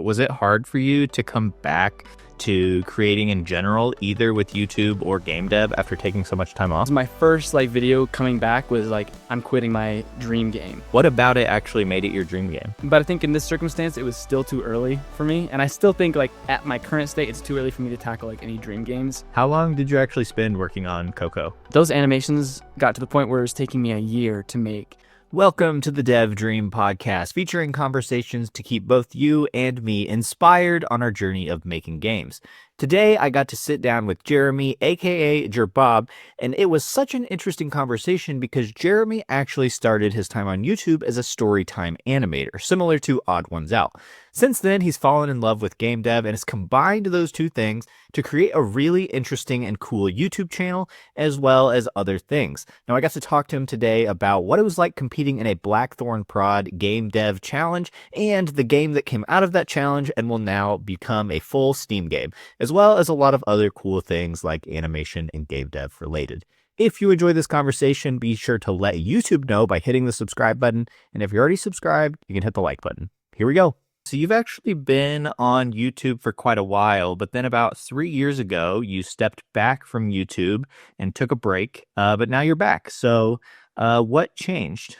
Was it hard for you to come back to creating in general, either with YouTube or GameDev after taking so much time off? My first video coming back was I'm quitting my dream game. What about it actually made it your dream game? But I think in this circumstance, it was still too early for me. And I still think at my current state, it's too early for me to tackle any dream games. How long did you actually spend working on Coco? Those animations got to the point where it was taking me a year to make. Welcome to the Dev Dream Podcast, featuring conversations to keep both you and me inspired on our journey of making games. Today, I got to sit down with Jeremy, aka JerBob, and it was such an interesting conversation because Jeremy actually started his time on YouTube as a Storytime animator, similar to Odd Ones Out. Since then, he's fallen in love with GameDev and has combined those two things to create a really interesting and cool YouTube channel, as well as other things. Now, I got to talk to him today about what it was like competing in a Blackthornprod GameDev challenge and the game that came out of that challenge and will now become a full Steam game, as well as a lot of other cool things like animation and game dev related. If you enjoy this conversation, be sure to let YouTube know by hitting the subscribe button. And if you're already subscribed, you can hit the like button. Here we go. So you've actually been on YouTube for quite a while, but then about 3 years ago, you stepped back from YouTube and took a break, but now you're back. So what changed?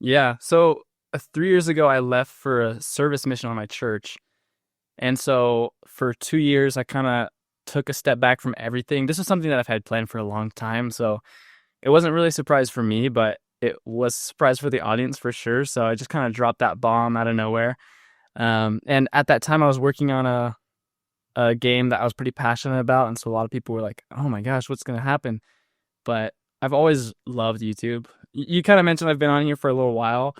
Yeah, so 3 years ago, I left for a service mission on my church. And so for 2 years, I kind of took a step back from everything. This was something that I've had planned for a long time. So it wasn't really a surprise for me, but it was a surprise for the audience for sure. So I just kind of dropped that bomb out of nowhere. And at that time, I was working on a game that I was pretty passionate about. And so a lot of people were like, oh my gosh, what's going to happen? But I've always loved YouTube. You kind of mentioned I've been on here for a little while.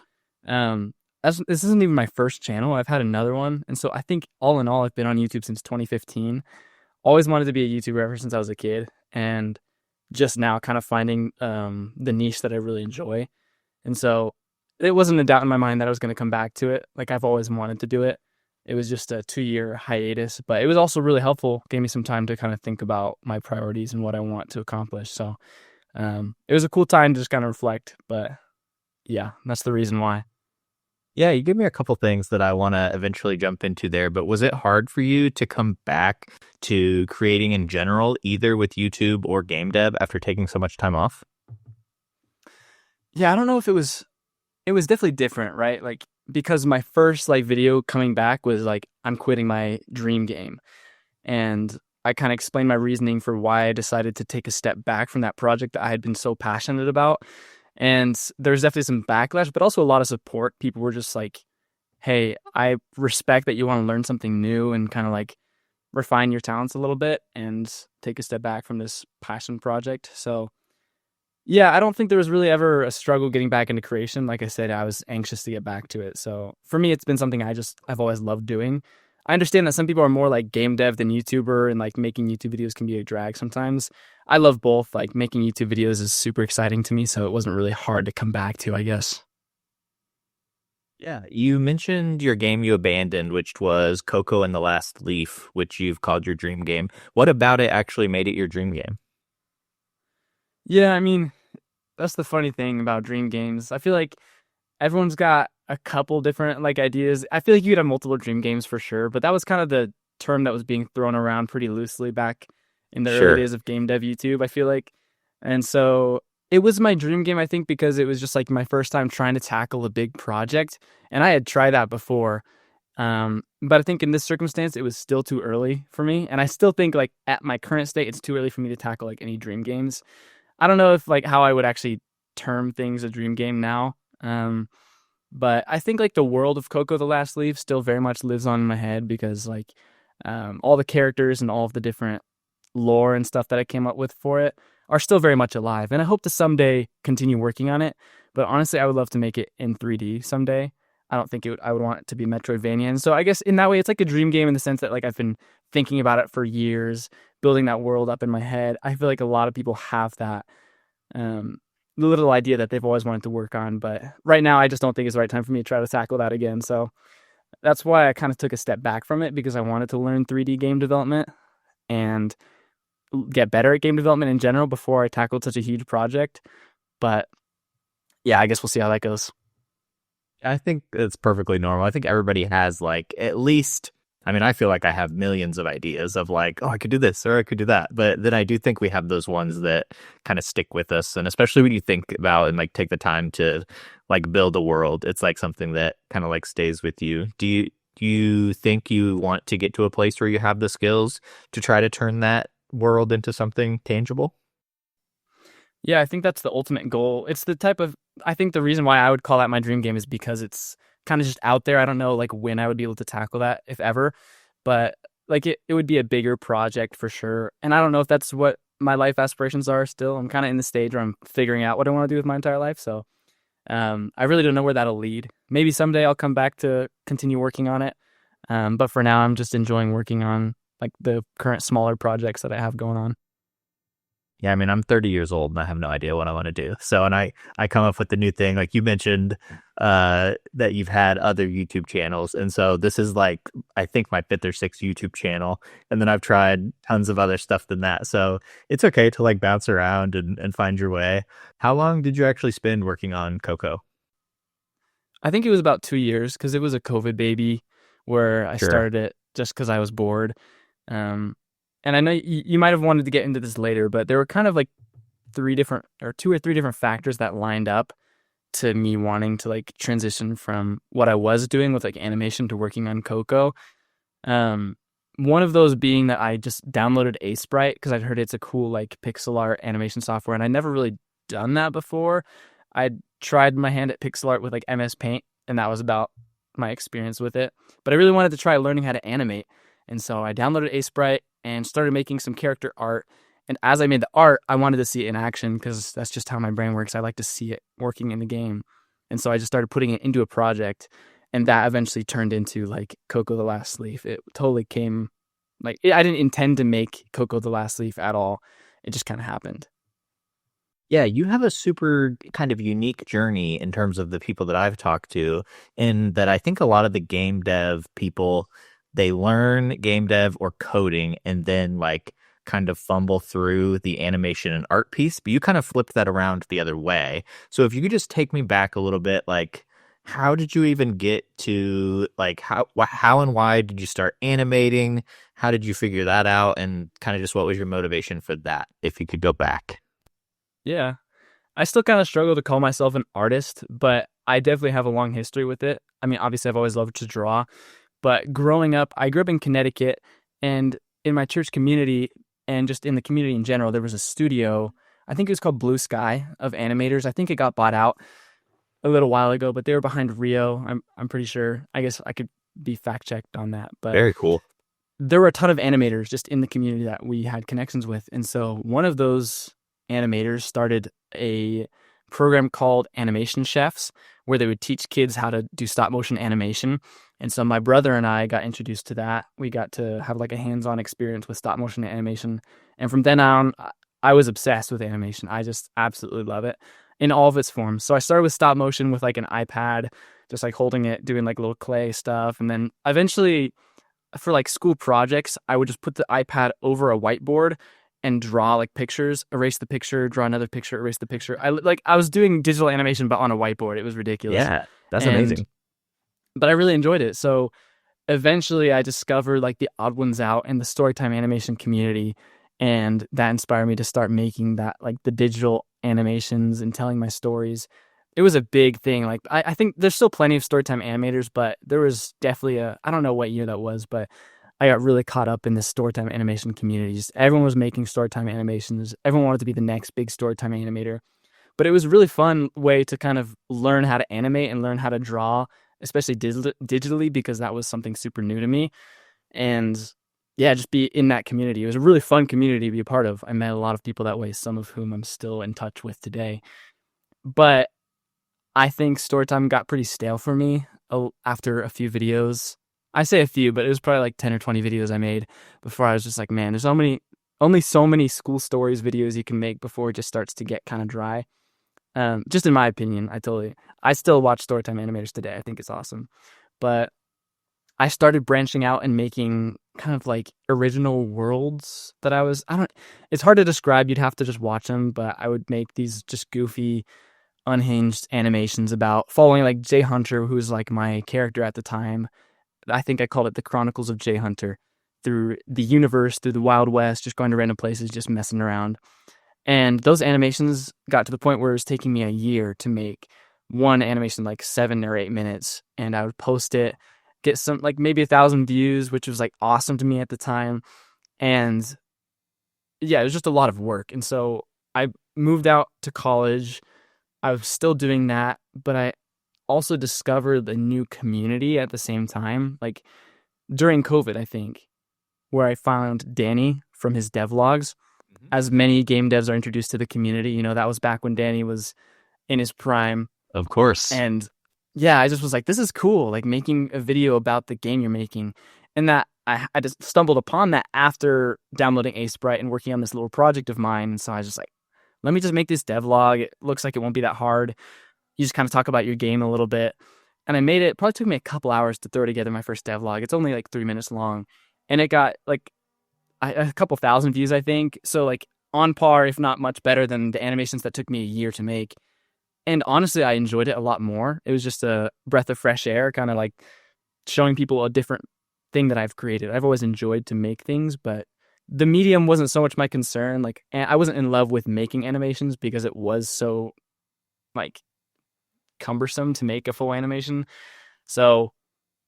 This isn't even my first channel. I've had another one. And so I think all in all, I've been on YouTube since 2015. Always wanted to be a YouTuber ever since I was a kid. And just now kind of finding the niche that I really enjoy. And so it wasn't a doubt in my mind that I was going to come back to it. I've always wanted to do it. It was just a 2-year hiatus, but it was also really helpful. Gave me some time to kind of think about my priorities and what I want to accomplish. So it was a cool time to just kind of reflect. But yeah, that's the reason why. Yeah, you gave me a couple things that I want to eventually jump into there, but was it hard for you to come back to creating in general, either with YouTube or GameDev after taking so much time off? Yeah, I don't know if it was definitely different, right? Because my first video coming back was I'm quitting my dream game. And I kind of explained my reasoning for why I decided to take a step back from that project that I had been so passionate about. And there's definitely some backlash, but also a lot of support. People were just like, hey, I respect that you want to learn something new and kind of refine your talents a little bit and take a step back from this passion project. So yeah, I don't think there was really ever a struggle getting back into creation. Like I said, I was anxious to get back to it. So for me, it's been something I've always loved doing. I understand that some people are more game dev than YouTuber, and making YouTube videos can be a drag sometimes. I love both. Making YouTube videos is super exciting to me, so it wasn't really hard to come back to, I guess. Yeah, you mentioned your game you abandoned, which was Coco and the Last Leaf, which you've called your dream game. What about it actually made it your dream game? Yeah, I mean, that's the funny thing about dream games. I feel like everyone's got a couple different ideas. I feel like you could have multiple dream games for sure, but that was kind of the term that was being thrown around pretty loosely back in the early days of game dev YouTube, I feel like. And so it was my dream game, I think, because it was just my first time trying to tackle a big project. And I had tried that before. But I think in this circumstance, it was still too early for me. And I still think at my current state, it's too early for me to tackle any dream games. I don't know if how I would actually term things a dream game now. But I think the world of Coco the Last Leaf still very much lives on in my head because all the characters and all of the different lore and stuff that I came up with for it are still very much alive. And I hope to someday continue working on it. But honestly, I would love to make it in 3D someday. I don't think I would want it to be Metroidvania. And so I guess in that way, it's a dream game in the sense that I've been thinking about it for years, building that world up in my head. I feel like a lot of people have that little idea that they've always wanted to work on. But right now, I just don't think it's the right time for me to try to tackle that again. So that's why I kind of took a step back from it, because I wanted to learn 3D game development and get better at game development in general before I tackled such a huge project. But yeah, I guess we'll see how that goes. I think it's perfectly normal. I think everybody has like at least, I mean, I feel like I have millions of ideas of like, oh, I could do this or I could do that. But then I do think we have those ones that kind of stick with us. And especially when you think about and like take the time to like build a world, it's like something that kind of like stays with you. Do you think you want to get to a place where you have the skills to try to turn that world into something tangible? Yeah, I think that's the ultimate goal. It's the type of, I think the reason why I would call that my dream game is because it's kind of just out there. I don't know like when I would be able to tackle that, if ever, but like it would be a bigger project for sure. And I don't know if that's what my life aspirations are still. I'm kind of in the stage where I'm figuring out what I want to do with my entire life. So I really don't know where that'll lead. Maybe someday I'll come back to continue working on it. But for now, I'm just enjoying working on like the current smaller projects that I have going on. Yeah, I mean, I'm 30 years old and I have no idea what I want to do. So, and I come up with the new thing. Like you mentioned, that you've had other YouTube channels. And so this is like, I think my fifth or sixth YouTube channel. And then I've tried tons of other stuff than that. So it's okay to like bounce around and find your way. How long did you actually spend working on Coco? I think it was about 2 years because it was a COVID baby where I Sure. started it just because I was bored. Um, and I know you might have wanted to get into this later, but there were kind of like two or three different factors that lined up to me wanting to like transition from what I was doing with like animation to working on Coco. Um, One of those being that I just downloaded Sprite because I'd heard it's a cool like pixel art animation software, and I never really done that before. I tried my hand at pixel art with like MS Paint, and that was about my experience with it. But I really wanted to try learning how to animate, and so I downloaded Sprite and started making some character art. And as I made the art, I wanted to see it in action because that's just how my brain works. I like to see it working in the game, and so I just started putting it into a project, and that eventually turned into like Coco the Last Leaf. It totally came like I didn't intend to make Coco the Last Leaf at all. It just kind of happened. Yeah, you have a super kind of unique journey in terms of the people that I've talked to, in that I think a lot of the game dev people, they learn game dev or coding and then like kind of fumble through the animation and art piece, but you kind of flipped that around the other way. So if you could just take me back a little bit, like how did you even get to like how and why did you start animating? How did you figure that out? And kind of just what was your motivation for that, if you could go back? Yeah. I still kind of struggle to call myself an artist, but I definitely have a long history with it. I mean, obviously, I've always loved to draw, but growing up, I grew up in Connecticut, and in my church community, and just in the community in general, there was a studio. I think it was called Blue Sky of animators. I think it got bought out a little while ago, but they were behind Rio. I'm pretty sure. I guess I could be fact checked on that, but Very cool. there were a ton of animators just in the community that we had connections with, and so one of those animators started a program called Animation Chefs, where they would teach kids how to do stop motion animation. And so my brother and I got introduced to that. We got to have like a hands-on experience with stop motion animation. And from then on, I was obsessed with animation. I just absolutely love it in all of its forms. So I started with stop motion with like an iPad, just like holding it, doing like little clay stuff. And then eventually for like school projects, I would just put the iPad over a whiteboard and draw like pictures, erase the picture, draw another picture, erase the picture. I was doing digital animation but on a whiteboard. It was ridiculous. Yeah, that's And amazing. but I really enjoyed it. So eventually I discovered like the odd ones out in the Storytime animation community, and that inspired me to start making that like the digital animations and telling my stories. It was a big thing. Like I think there's still plenty of Storytime animators, but there was definitely I don't know what year that was, but I got really caught up in this Storytime animation community. Just everyone was making Storytime animations. Everyone wanted to be the next big Storytime animator. But it was a really fun way to kind of learn how to animate and learn how to draw, especially digitally, because that was something super new to me. And yeah, just be in that community. It was a really fun community to be a part of. I met a lot of people that way, some of whom I'm still in touch with today. But I think Storytime got pretty stale for me after a few videos. I say a few, but it was probably like 10 or 20 videos I made before I was just like, man, there's only so many school stories videos you can make before it just starts to get kind of dry. Just in my opinion, I still watch Storytime animators today. I think it's awesome. But I started branching out and making kind of like original worlds that it's hard to describe. You'd have to just watch them, but I would make these just goofy, unhinged animations about following like Jay Hunter, who was like my character at the time. I think I called it the Chronicles of Jay Hunter, through the universe, through the Wild West, just going to random places, just messing around. And those animations got to the point where it was taking me a year to make one animation, like 7 or 8 minutes. And I would post it, get some, like maybe 1,000 views, which was like awesome to me at the time. And yeah, it was just a lot of work. And so I moved out to college. I was still doing that, but I also discovered a new community at the same time. Like during COVID, I think, where I found Danny from his devlogs. As many game devs are introduced to the community, you know, that was back when Danny was in his prime. Of course. And yeah, I just was like, this is cool, like making a video about the game you're making. And that I just stumbled upon that after downloading Aseprite and working on this little project of mine. And so I was just like, let me just make this devlog. It looks like it won't be that hard. You just kind of talk about your game a little bit. And I made it. Probably took me a couple hours to throw together my first devlog. It's only like 3 minutes long. And it got like a couple thousand views, I think. So like on par, if not much better than the animations that took me a year to make. And honestly, I enjoyed it a lot more. It was just a breath of fresh air, kind of like showing people a different thing that I've created. I've always enjoyed to make things, but the medium wasn't so much my concern. Like I wasn't in love with making animations because it was so like cumbersome to make a full animation. So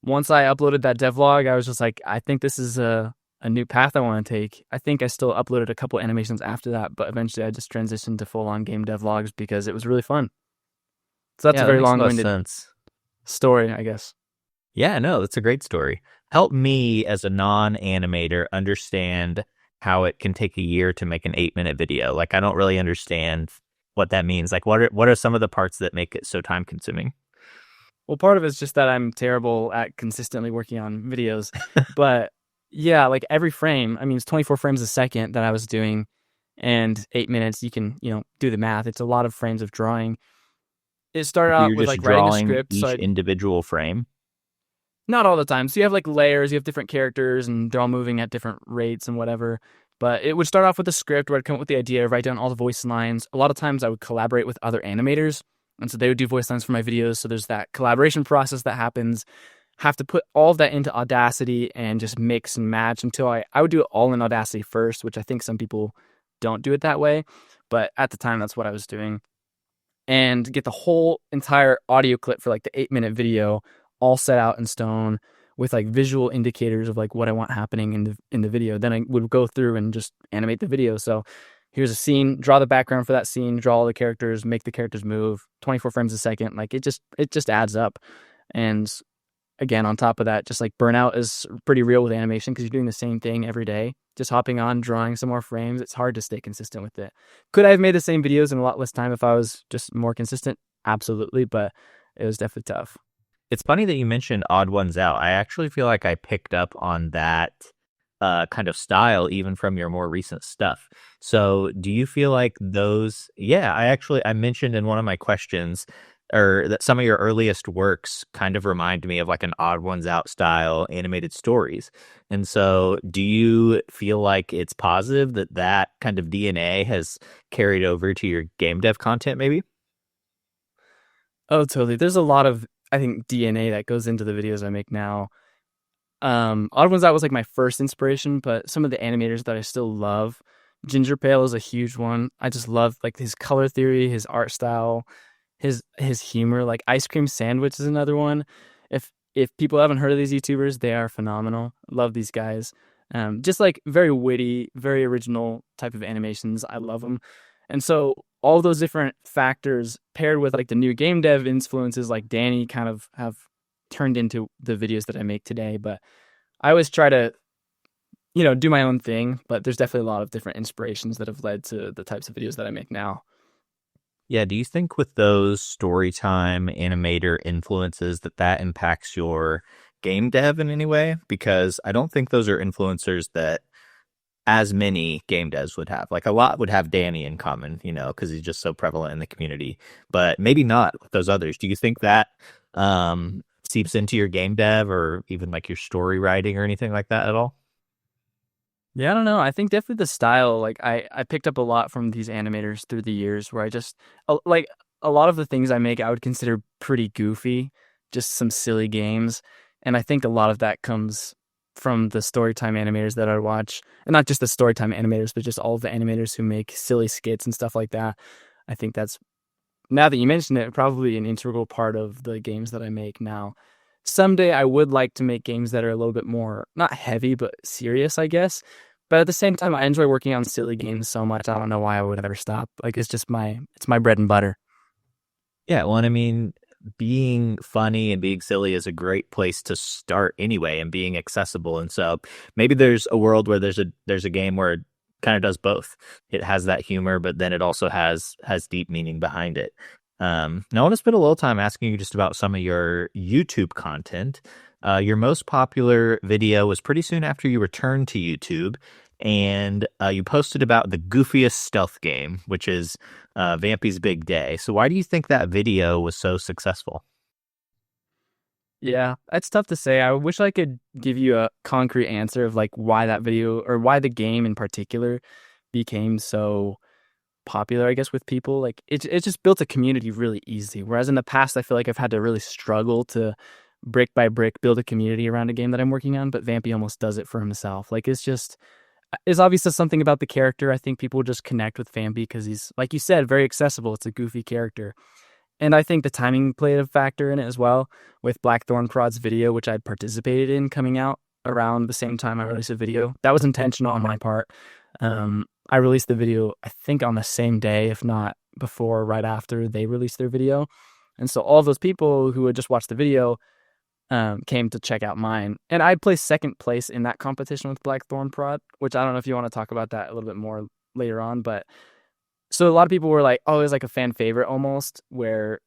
once I uploaded that devlog, I was just like, I think this is a new path I want to take. I think I still uploaded a couple animations after that, but eventually I just transitioned to full-on game devlogs because it was really fun. So that's a very long-winded story, I guess. Yeah, no, that's a great story. Help me as a non-animator understand how it can take a year to make an 8-minute video. Like, I don't really understand what that means. Like, what are some of the parts that make it so time-consuming? Well, part of it's just that I'm terrible at consistently working on videos, but yeah, like every frame, I mean, it's 24 frames a second that I was doing, and 8 minutes, you can, do the math. It's a lot of frames of drawing. It started out with like writing a script. Each individual frame? Not all the time. So you have like layers, you have different characters, and they're all moving at different rates and whatever. But it would start off with a script where I'd come up with the idea, write down all the voice lines. A lot of times I would collaborate with other animators, and so they would do voice lines for my videos. So there's that collaboration process that happens. Have to put all of that into Audacity and just mix and match until I would do it all in Audacity first, which I think some people don't do it that way. But at the time, that's what I was doing. And get the whole entire audio clip for like the 8-minute video all set out in stone with like visual indicators of like what I want happening in the video. Then I would go through and just animate the video. So here's a scene, draw the background for that scene, draw all the characters, make the characters move, 24 frames a second. Like it just adds up. And again, on top of that, just like burnout is pretty real with animation because you're doing the same thing every day, just hopping on, drawing some more frames. It's hard to stay consistent with it. Could I have made the same videos in a lot less time if I was just more consistent? Absolutely, but it was definitely tough. It's funny that you mentioned Odd Ones Out. I actually feel like I picked up on that kind of style even from your more recent stuff. So do you feel like those... Yeah, I mentioned in one of my questions or that some of your earliest works kind of remind me of like an Odd Ones Out style animated stories. And so do you feel like it's positive that kind of DNA has carried over to your game dev content maybe? Oh, totally. There's a lot of, I think, DNA that goes into the videos I make now. Odd Ones Out was like my first inspiration, but some of the animators that I still love, Ginger Pale is a huge one. I just love like his color theory, his art style, his humor. Like Ice Cream Sandwich is another one. If people haven't heard of these YouTubers, they are phenomenal. Love these guys. Just like very witty, very original type of animations. I love them. And so all those different factors paired with like the new game dev influences like Danny kind of have turned into the videos that I make today. But I always try to, do my own thing, but there's definitely a lot of different inspirations that have led to the types of videos that I make now. Yeah, do you think with those Storytime animator influences that impacts your game dev in any way? Because I don't think those are influencers that as many game devs would have. Like a lot would have Danny in common, because he's just so prevalent in the community, but maybe not with those others. Do you think that seeps into your game dev or even like your story writing or anything like that at all? Yeah, I don't know. I think definitely the style, like I picked up a lot from these animators through the years where I just like a lot of the things I make I would consider pretty goofy, just some silly games. And I think a lot of that comes from the Storytime animators that I watch. And not just the Storytime animators, but just all of the animators who make silly skits and stuff like that. I think that's, now that you mention it, probably an integral part of the games that I make now. Someday I would like to make games that are a little bit more, not heavy, but serious, I guess. But at the same time, I enjoy working on silly games so much. I don't know why I would ever stop. Like, it's my bread and butter. Yeah, well, and I mean, being funny and being silly is a great place to start anyway, and being accessible. And so maybe there's a world where there's a game where it kind of does both. It has that humor, but then it also has deep meaning behind it. Now I want to spend a little time asking you just about some of your YouTube content. Your most popular video was pretty soon after you returned to YouTube, and you posted about the goofiest stealth game, which is Vampy's Big Day. So why do you think that video was so successful? Yeah, it's tough to say. I wish I could give you a concrete answer of like why that video or why the game in particular became so popular, I guess, with people. Like it just built a community really easy. Whereas in the past, I feel like I've had to really struggle to brick by brick build a community around a game that I'm working on. But Vampy almost does it for himself. Like it's obviously something about the character. I think people just connect with Vampy because he's, like you said, very accessible. It's a goofy character. And I think the timing played a factor in it as well, with Blackthornprod's video, which I'd participated in, coming out around the same time I released a video. That was intentional on my part. I released the video, I think, on the same day, if not before or right after they released their video. And so all of those people who had just watched the video came to check out mine. And I placed second place in that competition with Blackthornprod, which I don't know if you want to talk about that a little bit more later on, but so a lot of people were like, oh, it was like a fan favorite almost, where,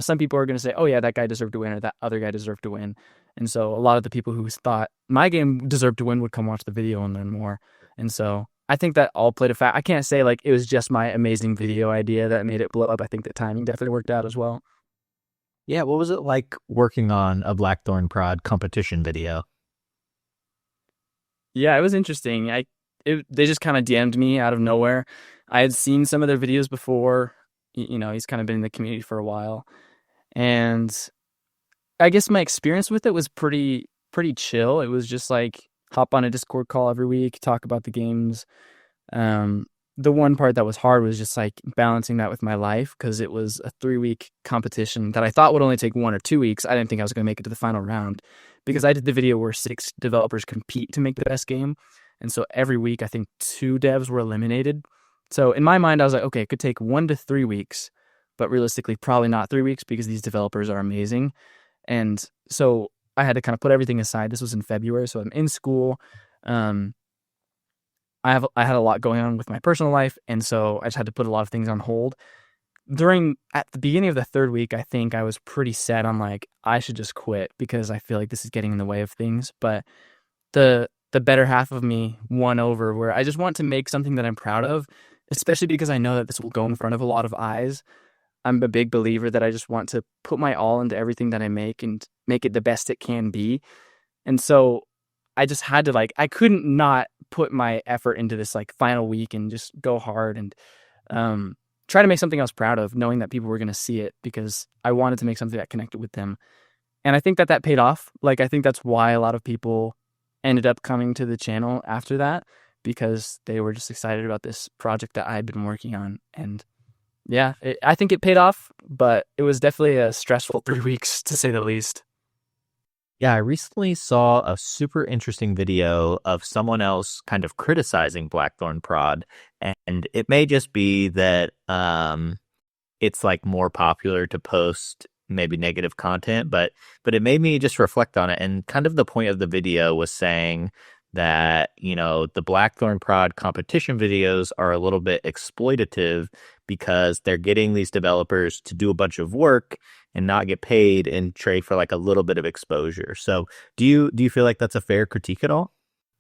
some people are going to say, oh yeah, that guy deserved to win, or that other guy deserved to win. And so a lot of the people who thought my game deserved to win would come watch the video and learn more. And so I think that all played a factor. I can't say like it was just my amazing video idea that made it blow up. I think the timing definitely worked out as well. Yeah, what was it like working on a Blackthornprod competition video? Yeah, it was interesting. They just kind of DM'd me out of nowhere. I had seen some of their videos before. He's kind of been in the community for a while. And I guess my experience with it was pretty chill. It was just like hop on a Discord call every week, talk about the games. The one part that was hard was just like balancing that with my life, because it was a 3-week competition that I thought would only take 1 or 2 weeks. I didn't think I was going to make it to the final round, because I did the video where 6 developers compete to make the best game. And so every week, I think 2 devs were eliminated. So in my mind, I was like, okay, it could take 1 to 3 weeks, but realistically, probably not 3 weeks, because these developers are amazing. And so I had to kind of put everything aside. This was in February, so I'm in school. I had a lot going on with my personal life, and so I just had to put a lot of things on hold. At the beginning of the 3rd week, I think I was pretty set on like, I should just quit, because I feel like this is getting in the way of things. But the better half of me won over, where I just want to make something that I'm proud of, especially because I know that this will go in front of a lot of eyes. I'm a big believer that I just want to put my all into everything that I make and make it the best it can be. And so I just had to I couldn't not put my effort into this like final week and just go hard and try to make something I was proud of, knowing that people were going to see it, because I wanted to make something that connected with them. And I think that paid off. Like, I think that's why a lot of people ended up coming to the channel after that, because they were just excited about this project that I had been working on. And yeah, I think it paid off, but it was definitely a stressful 3 weeks, to say the least. Yeah, I recently saw a super interesting video of someone else kind of criticizing Blackthornprod, and it may just be that it's like more popular to post maybe negative content, but it made me just reflect on it. And kind of the point of the video was saying that, the Blackthornprod competition videos are a little bit exploitative, because they're getting these developers to do a bunch of work and not get paid and trade for like a little bit of exposure. So do you feel like that's a fair critique at all,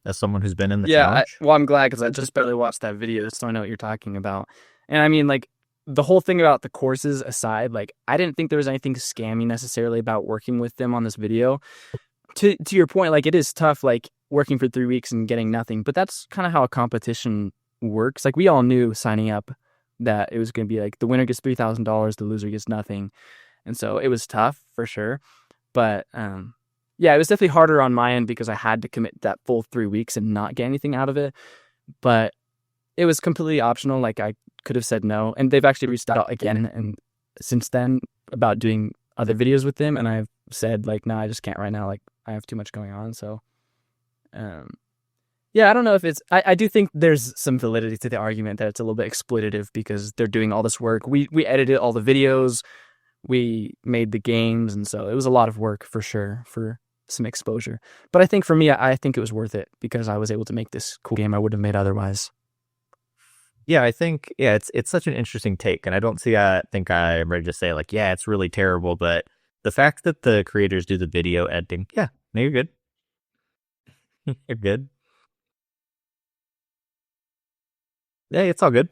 as someone who's been in the challenge? Well, I'm glad, because I just barely watched that video, so I know what you're talking about. And I mean, like, the whole thing about the courses aside, like, I didn't think there was anything scammy necessarily about working with them on this video. To your point, like, it is tough, like, working for 3 weeks and getting nothing, but that's kind of how a competition works. Like, we all knew signing up that it was going to be like the winner gets $3,000, the loser gets nothing. And so it was tough for sure. But yeah, it was definitely harder on my end because I had to commit that full 3 weeks and not get anything out of it. But it was completely optional. Like I could have said no. And they've actually reached out again and since then about doing other videos with them. And I've said like, no, I just can't right now. Like I have too much going on. So yeah, I don't know if it's, I do think there's some validity to the argument that it's a little bit exploitative because they're doing all this work. We edited all the videos, we made the games, and so it was a lot of work for sure for some exposure. But I think for me, I think it was worth it because I was able to make this cool game I wouldn't have made otherwise. Yeah, I think it's such an interesting take, and I don't see I think I'm ready to say like, yeah, it's really terrible, but the fact that the creators do the video editing, yeah, no, you're good. You're good. Yeah, it's all good.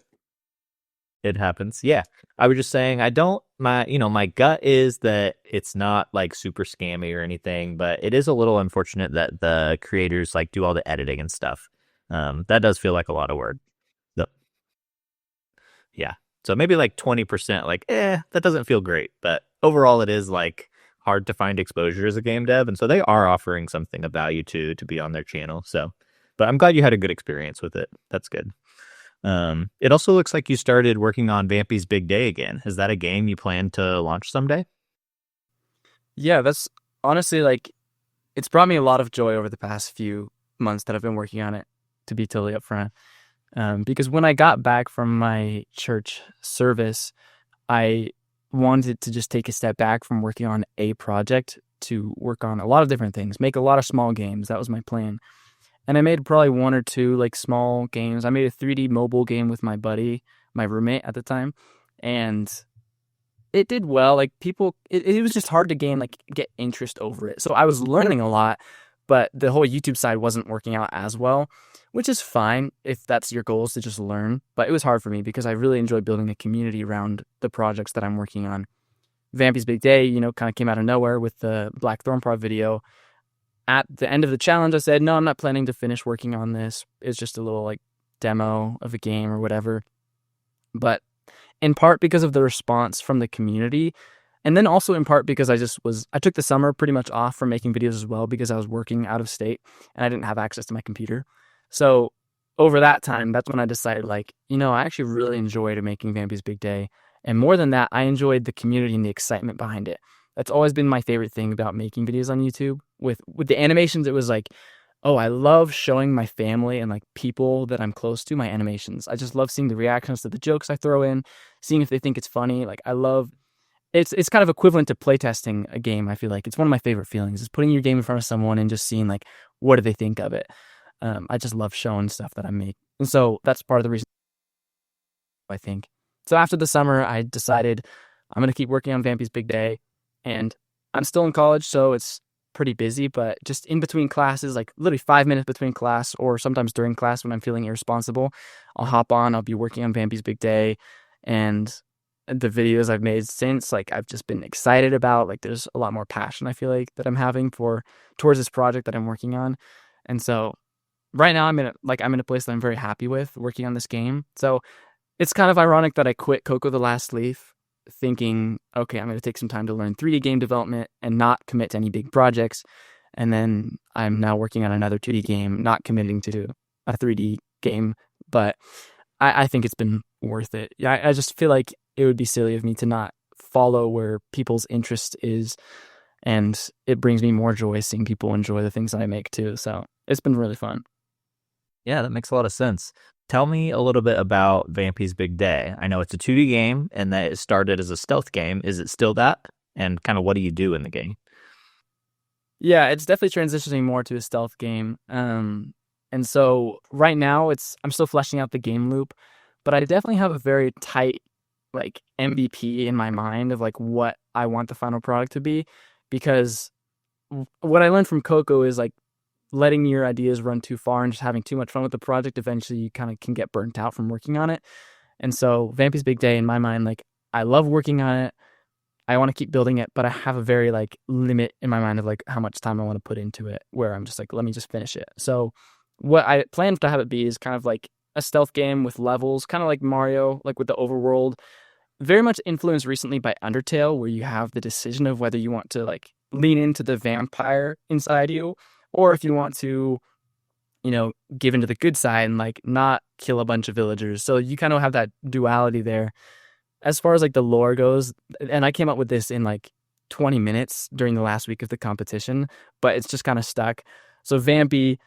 It happens. Yeah. I was just saying I don't my gut is that it's not like super scammy or anything, but it is a little unfortunate that the creators like do all the editing and stuff. That does feel like a lot of work. So, yeah. So maybe like 20%, like, that doesn't feel great. But overall it is like hard to find exposure as a game dev. And so they are offering something of value to be on their channel. So but I'm glad you had a good experience with it. That's good. It also looks like you started working on Vampy's Big Day again. Is that a game you plan to launch someday? Yeah, that's honestly like, it's brought me a lot of joy over the past few months that I've been working on it, to be totally upfront. Because when I got back from my church service, I wanted to just take a step back from working on a project to work on a lot of different things, make a lot of small games. That was my plan. And I made probably one or two like small games. I made a 3D mobile game with my buddy, my roommate at the time, and it did well. Like people, it was just hard to get interest over it. So I was learning a lot, but the whole YouTube side wasn't working out as well, which is fine if that's your goal is to just learn. But it was hard for me because I really enjoy building a community around the projects that I'm working on. Vampy's Big Day, kind of came out of nowhere with the Blackthornprod video. At the end of the challenge, I said, no, I'm not planning to finish working on this. It's just a little like demo of a game or whatever. But in part because of the response from the community, and then also in part because I took the summer pretty much off from making videos as well because I was working out of state and I didn't have access to my computer. So over that time, that's when I decided I actually really enjoyed making Vampy's Big Day. And more than that, I enjoyed the community and the excitement behind it. That's always been my favorite thing about making videos on YouTube. With the animations, it was like, oh, I love showing my family and like people that I'm close to my animations. I just love seeing the reactions to the jokes I throw in, seeing if they think it's funny. Like I love it's kind of equivalent to playtesting a game. I feel like it's one of my favorite feelings is putting your game in front of someone and just seeing like what do they think of it. I just love showing stuff that I make, and so that's part of the reason I think. So after the summer, I decided I'm gonna keep working on Vampy's Big Day. And I'm still in college, so it's pretty busy, but just in between classes, like literally 5 minutes between class or sometimes during class when I'm feeling irresponsible, I'll hop on, I'll be working on Vampy's Big Day. And the videos I've made since, like I've just been excited about, like there's a lot more passion I feel like that I'm having towards this project that I'm working on. And so right now I'm in a place that I'm very happy with working on this game. So it's kind of ironic that I quit Coco the Last Leaf thinking, okay, I'm going to take some time to learn 3D game development and not commit to any big projects. And then I'm now working on another 2D game, not committing to a 3D game. But I think it's been worth it. Yeah, I just feel like it would be silly of me to not follow where people's interest is. And it brings me more joy seeing people enjoy the things that I make too. So it's been really fun. Yeah, that makes a lot of sense. Tell me a little bit about Vampy's Big Day. I know it's a 2D game and that it started as a stealth game. Is it still that? And kind of what do you do in the game? Yeah, it's definitely transitioning more to a stealth game. And so right now I'm still fleshing out the game loop, but I definitely have a very tight like MVP in my mind of like what I want the final product to be, because what I learned from Coco is like letting your ideas run too far and just having too much fun with the project, eventually you kind of can get burnt out from working on it. And so Vampy's Big Day, in my mind, like I love working on it. I want to keep building it, but I have a very like limit in my mind of like how much time I want to put into it, where I'm just like, let me just finish it. So what I plan to have it be is kind of like a stealth game with levels, kind of like Mario, like with the overworld. Very much influenced recently by Undertale, where you have the decision of whether you want to like lean into the vampire inside you, or if you want to, give into the good side and like not kill a bunch of villagers. So you kind of have that duality there. As far as like the lore goes, and I came up with this in like 20 minutes during the last week of the competition, but it's just kind of stuck. So Vampy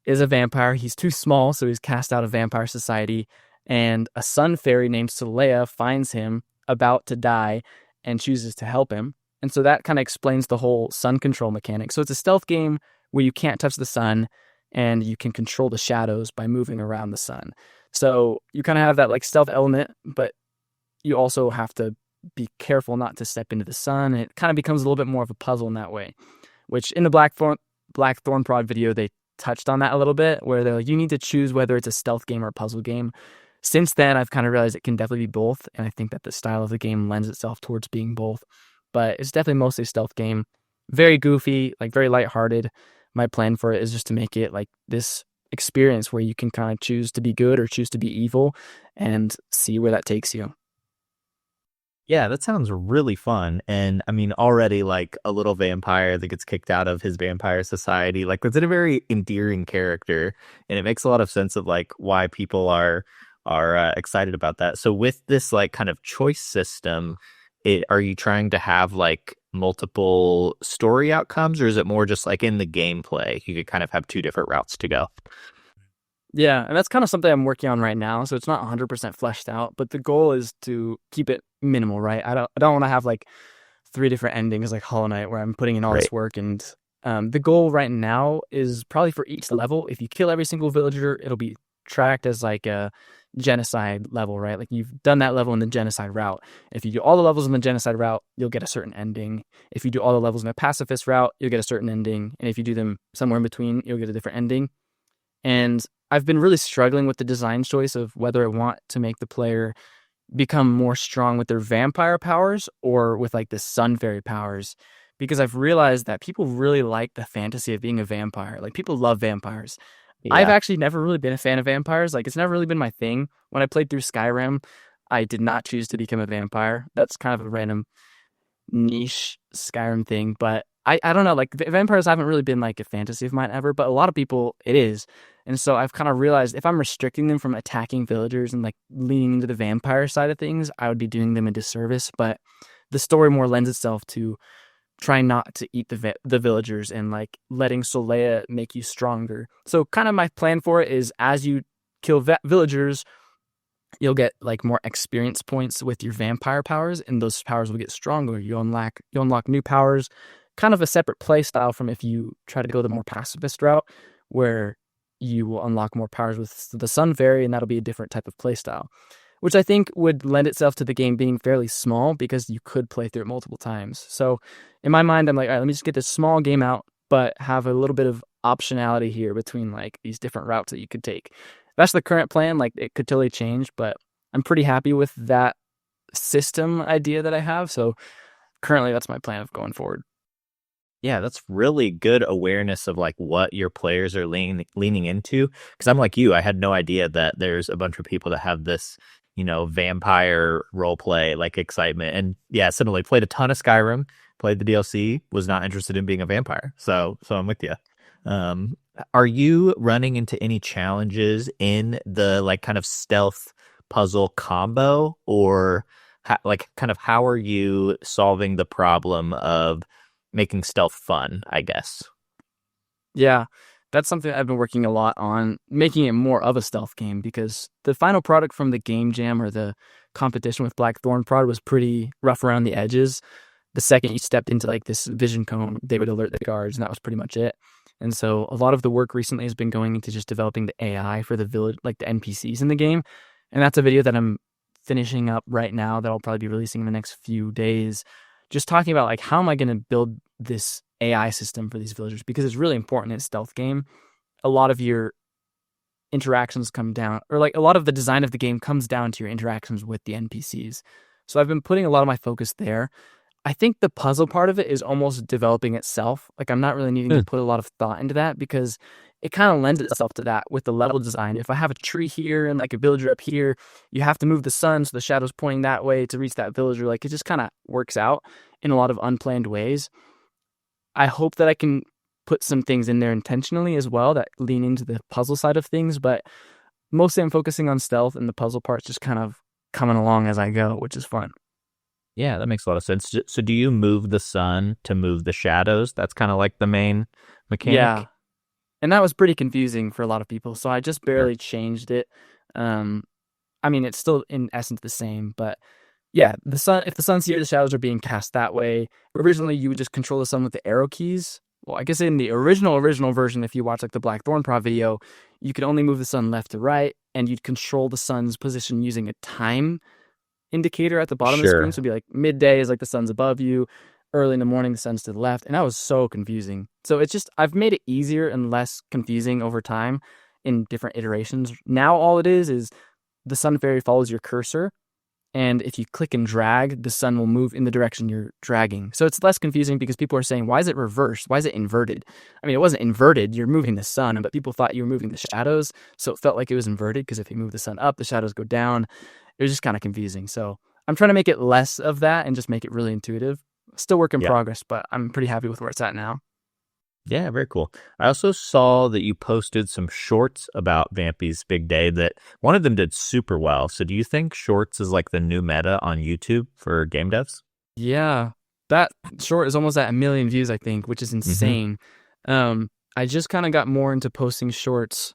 is a vampire. He's too small, so he's cast out of vampire society. And a sun fairy named Solea finds him about to die and chooses to help him. And so that kind of explains the whole sun control mechanic. So it's a stealth game where you can't touch the sun and you can control the shadows by moving around the sun. So you kind of have that like stealth element, but you also have to be careful not to step into the sun. It kind of becomes a little bit more of a puzzle in that way, which in the Blackthornprod video, they touched on that a little bit, where they're like, you need to choose whether it's a stealth game or a puzzle game. Since then, I've kind of realized it can definitely be both, and I think that the style of the game lends itself towards being both. But it's definitely mostly a stealth game. Very goofy, like very lighthearted. My plan for it is just to make it like this experience where you can kind of choose to be good or choose to be evil and see where that takes you. Yeah, that sounds really fun. And I mean, already like a little vampire that gets kicked out of his vampire society, like it's a very endearing character, and it makes a lot of sense of like why people are excited about that. So with this like kind of choice system, are you trying to have like multiple story outcomes, or is it more just like in the gameplay you could kind of have two different routes to go? Yeah, and that's kind of something I'm working on right now. So it's not 100% fleshed out, but the goal is to keep it minimal, right? I don't want to have like 3 different endings like Hollow Knight where I'm putting in all this work. And the goal right now is probably for each level, if you kill every single villager, it'll be tracked as like a genocide level, right? Like you've done that level in the genocide route. If you do all the levels in the genocide route, you'll get a certain ending. If you do all the levels in the pacifist route, you'll get a certain ending. And if you do them somewhere in between, you'll get a different ending. And I've been really struggling with the design choice of whether I want to make the player become more strong with their vampire powers or with like the sun fairy powers, because I've realized that people really like the fantasy of being a vampire. Like people love vampires. Yeah. I've actually never really been a fan of vampires. Like it's never really been my thing. When I played through Skyrim, I did not choose to become a vampire. That's kind of a random niche Skyrim thing, but I don't know, like vampires haven't really been like a fantasy of mine ever, but a lot of people it is. And so I've kind of realized if I'm restricting them from attacking villagers and like leaning into the vampire side of things, I would be doing them a disservice. But the story more lends itself to trying not to eat the villagers and like letting Solea make you stronger. So kind of my plan for it is as you kill villagers, you'll get like more experience points with your vampire powers, and those powers will get stronger. You'll unlock new powers, kind of a separate play style from if you try to go the more pacifist route, where you will unlock more powers with the Sun Fairy, and that'll be a different type of play style, which I think would lend itself to the game being fairly small because you could play through it multiple times. So in my mind, I'm like, all right, let me just get this small game out, but have a little bit of optionality here between like these different routes that you could take. That's the current plan. Like it could totally change, but I'm pretty happy with that system idea that I have. So currently that's my plan of going forward. Yeah, that's really good awareness of like what your players are leaning into. Because I'm like you, I had no idea that there's a bunch of people that have this, vampire role play like excitement. And yeah, similarly played a ton of Skyrim, played the DLC, was not interested in being a vampire. So I'm with you. Are you running into any challenges in the like kind of stealth puzzle combo, or how are you solving the problem of making stealth fun, I guess? Yeah, that's something I've been working a lot on, making it more of a stealth game, because the final product from the game jam or the competition with Blackthornprod was pretty rough around the edges. The second you stepped into like this vision cone, they would alert the guards, and that was pretty much it. And so a lot of the work recently has been going into just developing the AI for the village, like the NPCs in the game. And that's a video that I'm finishing up right now that I'll probably be releasing in the next few days. Just talking about like, how am I going to build this AI system for these villagers? Because it's really important in a stealth game. A lot of your interactions come down, or like a lot of the design of the game comes down to your interactions with the NPCs. So I've been putting a lot of my focus there. I think the puzzle part of it is almost developing itself. Like I'm not really needing to put a lot of thought into that, because it kind of lends itself to that with the level design. If I have a tree here and like a villager up here, you have to move the sun so the shadow's pointing that way to reach that villager. Like, it just kind of works out in a lot of unplanned ways. I hope that I can put some things in there intentionally as well that lean into the puzzle side of things, but mostly I'm focusing on stealth, and the puzzle part's just kind of coming along as I go, which is fun. Yeah, that makes a lot of sense. So do you move the sun to move the shadows? That's kind of like the main mechanic? Yeah. And that was pretty confusing for a lot of people, so I just Sure. barely changed it. I mean, it's still in essence the same, but yeah, the sun, if the sun's here, the shadows are being cast that way. Originally, you would just control the sun with the arrow keys. Well, I guess in the original version, if you watch like the Blackthornprod video, you could only move the sun left to right, and you'd control the sun's position using a time indicator at the bottom of the screen. Sure. So it'd be like midday is like the sun's above you, early in the morning the sun's to the left, and that was so confusing. So it's just, I've made it easier and less confusing over time in different iterations. Now all it is the sun fairy follows your cursor, and if you click and drag, the sun will move in the direction you're dragging. So it's less confusing because people are saying, why is it reversed? Why is it inverted? I mean, it wasn't inverted. You're moving the sun, but people thought you were moving the shadows. So it felt like it was inverted because if you move the sun up, the shadows go down. It was just kind of confusing. So I'm trying to make it less of that and just make it really intuitive. Still work in progress, but I'm pretty happy with where it's at now. Yeah, very cool. I also saw that you posted some shorts about Vampy's big day that one of them did super well. So do you think shorts is like the new meta on YouTube for game devs? Yeah, that short is almost at 1 million views, I think, which is insane. I just kind of got more into posting shorts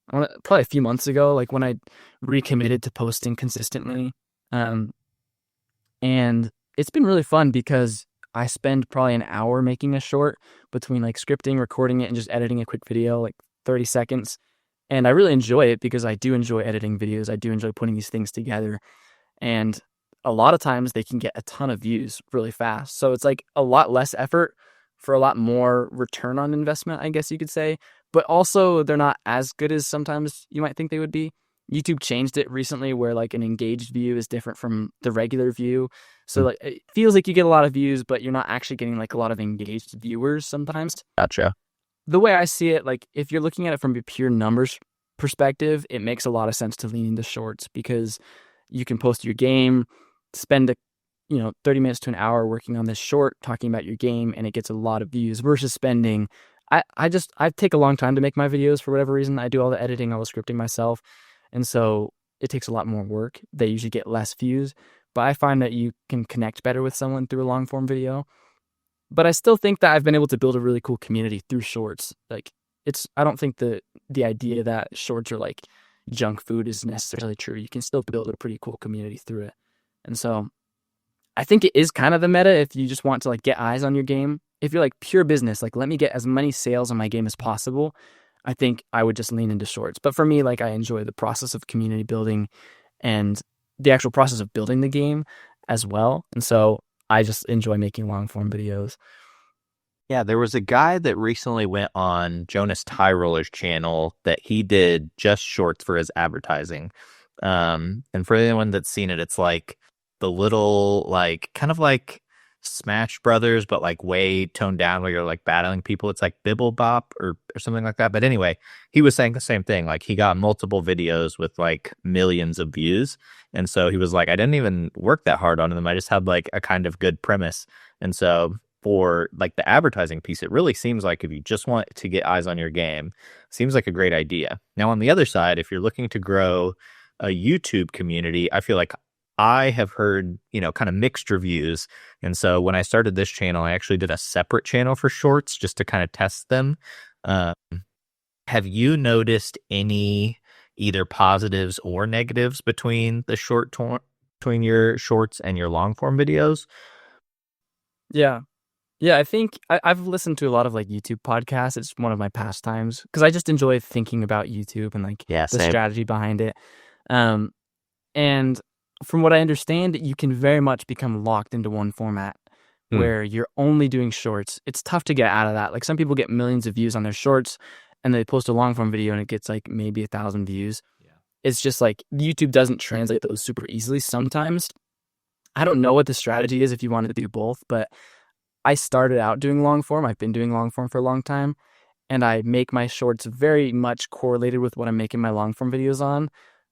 probably a few months ago, like when I recommitted to posting consistently. And it's been really fun because I spend probably an hour making a short between like scripting, recording it, and just editing a quick video, like 30 seconds. And I really enjoy it because I do enjoy editing videos. I do enjoy putting these things together. And a lot of times they can get a ton of views really fast. So it's like a lot less effort for a lot more return on investment, I guess you could say. But also they're not as good as sometimes you might think they would be. YouTube changed it recently where like an engaged view is different from the regular view. So like it feels like you get a lot of views, but you're not actually getting like a lot of engaged viewers sometimes. Gotcha. The way I see it, like if you're looking at it from a pure numbers perspective, it makes a lot of sense to lean into shorts because you can post your game, spend 30 minutes to an hour working on this short, talking about your game, and it gets a lot of views versus spending. I take a long time to make my videos for whatever reason. I do all the editing, all the scripting myself. And so it takes a lot more work. They usually get less views, but I find that you can connect better with someone through a long form video. But I still think that I've been able to build a really cool community through shorts. Like I don't think the idea that shorts are like junk food is necessarily true. You can still build a pretty cool community through it. And so I think it is kind of the meta if you just want to like get eyes on your game. If you're like pure business, like let me get as many sales on my game as possible, I think I would just lean into shorts. But for me, like I enjoy the process of community building and the actual process of building the game as well. And so I just enjoy making long form videos. Yeah, there was a guy that recently went on Jonas Tyroller's channel that he did just shorts for his advertising. And for anyone that's seen it, it's like the little, like, kind of like Smash Brothers, but like way toned down where you're like battling people. It's like Bibble Bop or something like that. But anyway, he was saying the same thing. Like he got multiple videos with like millions of views. And so he was like, I didn't even work that hard on them. I just had like a kind of good premise. And so for like the advertising piece, it really seems like if you just want to get eyes on your game, seems like a great idea. Now, on the other side, if you're looking to grow a YouTube community, I feel like I have heard, kind of mixed reviews. And so when I started this channel, I actually did a separate channel for shorts just to kind of test them. Have you noticed any either positives or negatives between between your shorts and your long form videos? Yeah. Yeah, I think I've listened to a lot of like YouTube podcasts. It's one of my pastimes because I just enjoy thinking about YouTube and like the Same. strategy behind it. And from what I understand, you can very much become locked into one format where you're only doing shorts. It's tough to get out of that. Like some people get millions of views on their shorts and they post a long form video and it gets like maybe 1,000 views. Yeah. It's just like YouTube doesn't translate those super easily sometimes. I don't know what the strategy is if you wanted to do both, but I started out doing long form. I've been doing long form for a long time. and I make my shorts very much correlated with what I'm making my long form videos on.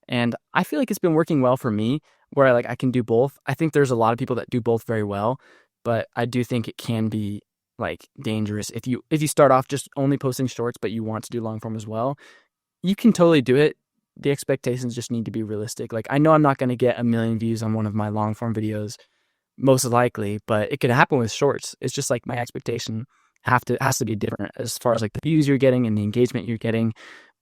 And I feel like it's been working well for me, where I can do both. I think there's a lot of people that do both very well, but I do think it can be like dangerous if you start off just only posting shorts, but you want to do long form as well. You can totally do it. The expectations just need to be realistic. Like, I know I'm not going to get 1 million views on one of my long form videos, most likely, but it could happen with shorts. It's just like my expectation has to be different as far as like the views you're getting and the engagement you're getting.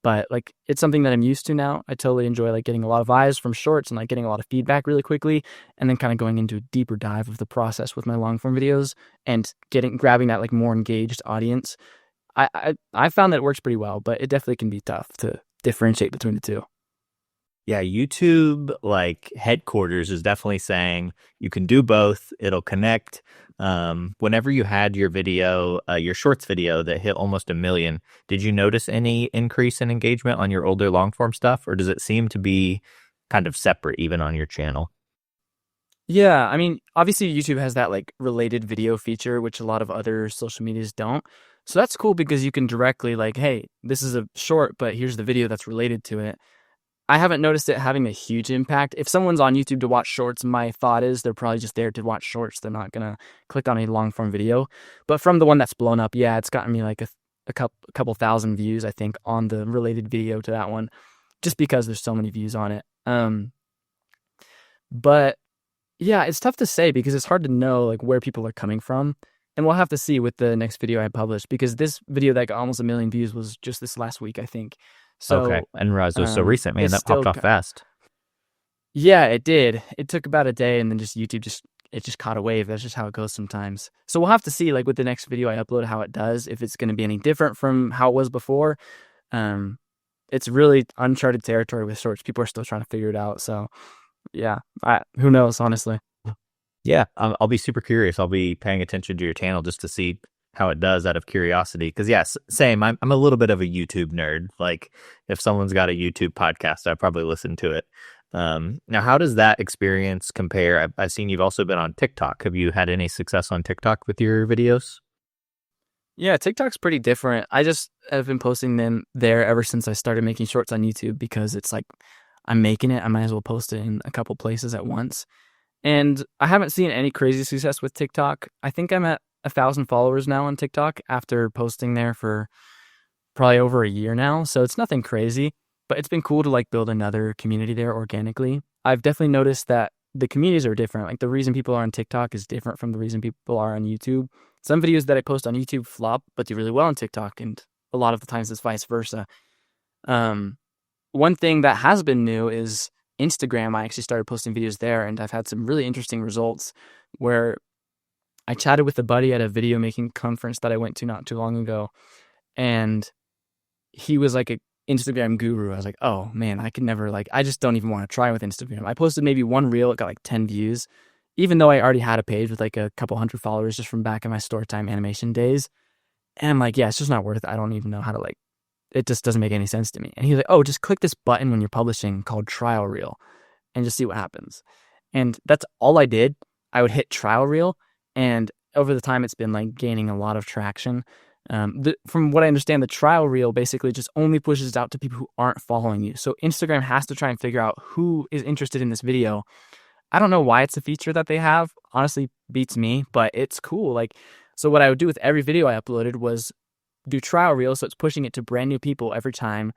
But like, it's something that I'm used to now. I totally enjoy like getting a lot of eyes from shorts and like getting a lot of feedback really quickly, and then kind of going into a deeper dive of the process with my long form videos and grabbing that like more engaged audience. I found that it works pretty well, but it definitely can be tough to differentiate between the two. Yeah, YouTube like headquarters is definitely saying you can do both. It'll connect. Whenever you had your video, your shorts video that hit almost 1 million, did you notice any increase in engagement on your older long form stuff, or does it seem to be kind of separate even on your channel? Yeah, I mean, obviously YouTube has that like related video feature, which a lot of other social medias don't. So that's cool because you can directly like, hey, this is a short, but here's the video that's related to it. I haven't noticed it having a huge impact. If someone's on YouTube to watch shorts, my thought is they're probably just there to watch shorts. They're not gonna click on a long form video. But from the one that's blown up, yeah, it's gotten me like a couple thousand views, I think, on the related video to that one, just because there's so many views on it. But yeah, it's tough to say because it's hard to know like where people are coming from. And we'll have to see with the next video I publish, because this video that got almost 1 million views was just this last week, I think. So Okay, I didn't realize it was so recent. Man, it's that still popped off fast. Yeah, it did. It took about a day, and then just YouTube just caught a wave. That's just how it goes sometimes. So we'll have to see like with the next video I upload how it does, if it's going to be any different from how it was before. It's really uncharted territory with shorts. People are still trying to figure it out. So yeah, who knows, honestly. Yeah, I'll be super curious. I'll be paying attention to your channel just to see how it does out of curiosity. Because yes, same. I'm a little bit of a YouTube nerd. Like if someone's got a YouTube podcast, I'd probably listen to it. Now, how does that experience compare? I've seen you've also been on TikTok. Have you had any success on TikTok with your videos? Yeah, TikTok's pretty different. I just have been posting them there ever since I started making shorts on YouTube, because it's like I'm making it. I might as well post it in a couple places at once. And I haven't seen any crazy success with TikTok. I think I'm at 1,000 followers now on TikTok after posting there for probably over a year now. So it's nothing crazy, but it's been cool to like build another community there organically. I've definitely noticed that the communities are different. Like the reason people are on TikTok is different from the reason people are on YouTube. Some videos that I post on YouTube flop, but do really well on TikTok. And a lot of the times it's vice versa. One thing that has been new is Instagram. I actually started posting videos there, and I've had some really interesting results where I chatted with a buddy at a video making conference that I went to not too long ago, and he was like an Instagram guru. I was like, oh man, I could never, like, I just don't even want to try with Instagram. I posted maybe one reel, it got like 10 views, even though I already had a page with like a couple hundred followers just from back in my Storytime animation days. And I'm like, yeah, it's just not worth it. I don't even know how to like, it just doesn't make any sense to me. And he's like, oh, just click this button when you're publishing called trial reel and just see what happens. And that's all I did. I would hit trial reel, and over the time it's been like gaining a lot of traction. From what I understand, the trial reel basically just only pushes out to people who aren't following you. So Instagram has to try and figure out who is interested in this video. I don't know why it's a feature that they have. Honestly, beats me, but it's cool. Like, so what I would do with every video I uploaded was do trial reels, so it's pushing it to brand new people every time.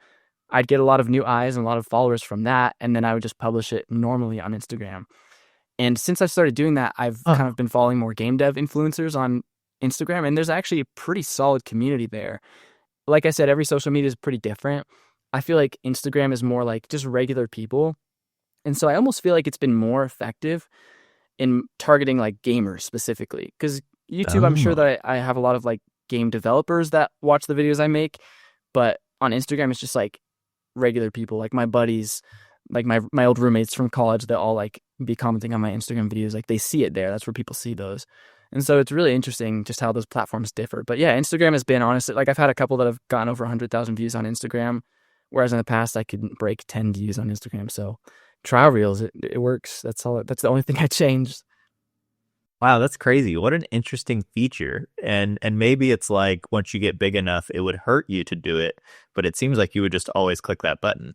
I'd get a lot of new eyes and a lot of followers from that, and then I would just publish it normally on Instagram. And since I started doing that, I've kind of been following more game dev influencers on Instagram, and there's actually a pretty solid community there. Like I said, every social media is pretty different. I feel like Instagram is more like just regular people. And so I almost feel like it's been more effective in targeting like gamers specifically. Because YouTube, I'm sure that I have a lot of like game developers that watch the videos I make. But on Instagram, it's just like regular people, like my buddies, like my old roommates from college that all like be commenting on my Instagram videos. Like they see it there. That's where people see those. And so it's really interesting just how those platforms differ. But yeah, Instagram has been, honestly, like I've had a couple that have gotten over 100,000 views on Instagram, whereas in the past I couldn't break 10 views on Instagram. So trial reels, it works. That's all. That's the only thing I changed. Wow, that's crazy. What an interesting feature. And maybe it's like once you get big enough, it would hurt you to do it, but it seems like you would just always click that button.